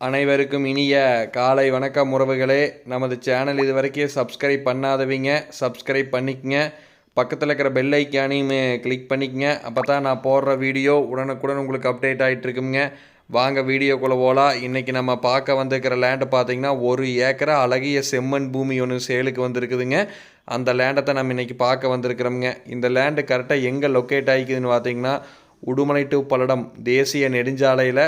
அனைவருக்கும் இனிய காலை வணக்கம் உறவுகளே. நமது சேனல் இது வரைக்கும் சப்ஸ்கிரைப் பண்ணாதவங்க சப்ஸ்கிரைப் பண்ணிக்கங்க. பக்கத்தில் இருக்கிற பெல் ஐக்கானையும் கிளிக் பண்ணிக்கங்க. அப்போ தான் நான் போடுற வீடியோ உடனுக்குடன் உங்களுக்கு அப்டேட் ஆகிட்டு இருக்குங்க. வாங்க வீடியோக்குள்ளே போகலாம். இன்றைக்கி நம்ம பார்க்க வந்திருக்கிற லேண்டு பார்த்திங்கன்னா 1 ஏக்கரா அழகிய செம்மண் பூமி ஒன்று சேலுக்கு வந்திருக்குதுங்க. அந்த லேண்டை நம்ம இன்றைக்கி பார்க்க வந்திருக்கிறோமுங்க. இந்த லேண்டு கரெக்டாக எங்கே லொக்கேட் ஆகிக்குதுன்னு பார்த்திங்கன்னா உடுமலை டு பல்லடம் தேசிய நெடுஞ்சாலையில்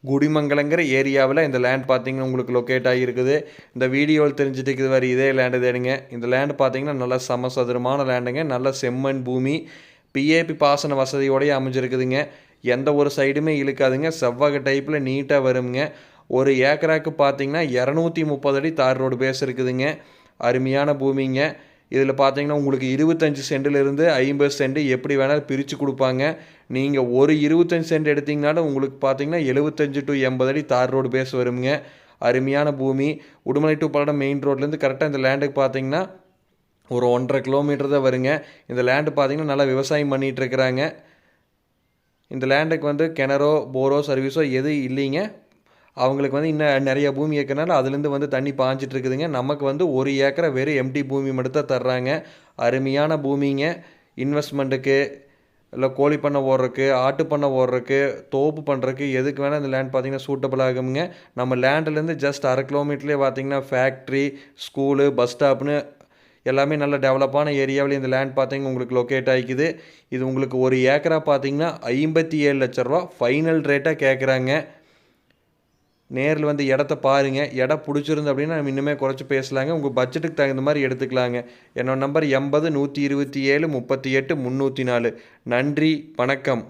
குடிமங்கலங்கிற ஏரியாவில் இந்த லேண்ட் பார்த்திங்கன்னா உங்களுக்கு லொக்கேட் ஆகியிருக்குது. இந்த வீடியோவில் தெரிஞ்சுட்டு இருக்குது வேறு இதே லேண்டு தேடுங்க. இந்த லேண்டு பார்த்திங்கன்னா நல்ல சமசதுரமான லேண்டுங்க. நல்ல செம்மண் பூமி, பிஏபி பாசன வசதியோடய அமைஞ்சிருக்குதுங்க. எந்த ஒரு சைடுமே இழுக்காதுங்க. செவ்வக டைப்பில் நீட்டாக வருங்க. 1 ஏக்கராக்கு பார்த்திங்கன்னா 230 அடி தார் ரோடு பேஸ் இருக்குதுங்க. அருமையான பூமிங்க. இதில் பார்த்தீங்கன்னா உங்களுக்கு 25 சென்டிலிருந்து 50 சென்ட் எப்படி வேணாலும் பிரித்து கொடுப்பாங்க. நீங்கள் ஒரு 25 சென்ட் எடுத்திங்கனாலும் உங்களுக்கு பார்த்தீங்கன்னா 75 to 80 அடி தார் ரோடு பேஸ் வருங்க. அருமையான பூமி. உடுமலை டு பல்லடம் மெயின் ரோட்லேருந்து கரெக்டாக இந்த லேண்டுக்கு பார்த்தீங்கன்னா ஒரு 1.5 கிலோமீட்டர் தான் வருங்க. இந்த லேண்டு பார்த்தீங்கன்னா நல்லா விவசாயம் பண்ணிகிட்டு இருக்கிறாங்க. இந்த லேண்டுக்கு கிணறோ போரோ சர்வீஸோ எதுவும் இல்லைங்க. அவங்களுக்கு இன்னும் நிறைய பூமி இருக்கிறனால அதுலேருந்து தண்ணி பாய்ஞ்சிட்டு இருக்குதுங்க. நமக்கு 1 ஏக்கரை வெறும் எம்டி பூமி மட்டும் தான் தர்றாங்க. அருமையான பூமிங்க. இன்வெஸ்ட்மெண்ட்டுக்கு இல்லை கோழி பண்ணை ஓடுறதுக்கு, ஆட்டு பண்ணை ஓடுறதுக்கு, தோப்பு பண்ணுறதுக்கு எதுக்கு வேணால் இந்த லேண்ட் பார்த்திங்கன்னா சூட்டபிள் ஆகுங்க. நம்ம லேண்ட்லேருந்து ஜஸ்ட் 1/2 கிலோமீட்டர்லேயே பார்த்திங்கன்னா ஃபேக்ட்ரி, ஸ்கூலு, பஸ் ஸ்டாப்னு எல்லாமே நல்ல டெவலப்பான ஏரியாவில் இந்த லேண்ட் பார்த்திங்கன்னா உங்களுக்கு லொக்கேட் ஆகிக்குது. இது உங்களுக்கு 1 ஏக்கரா பார்த்திங்கன்னா 57 லட்ச ரூபா ஃபைனல் ரேட்டாக கேட்குறாங்க. நேரில் இடத்த பாருங்கள். இடம் பிடிச்சிருந்து அப்படின்னா நம்ம இன்னுமே குறைச்சி பேசலாங்க. உங்கள் பட்ஜெட்டுக்கு தகுந்த மாதிரி எடுத்துக்கலாங்க. என்னோடய நம்பர் 80 127 38 304. நன்றி, வணக்கம்.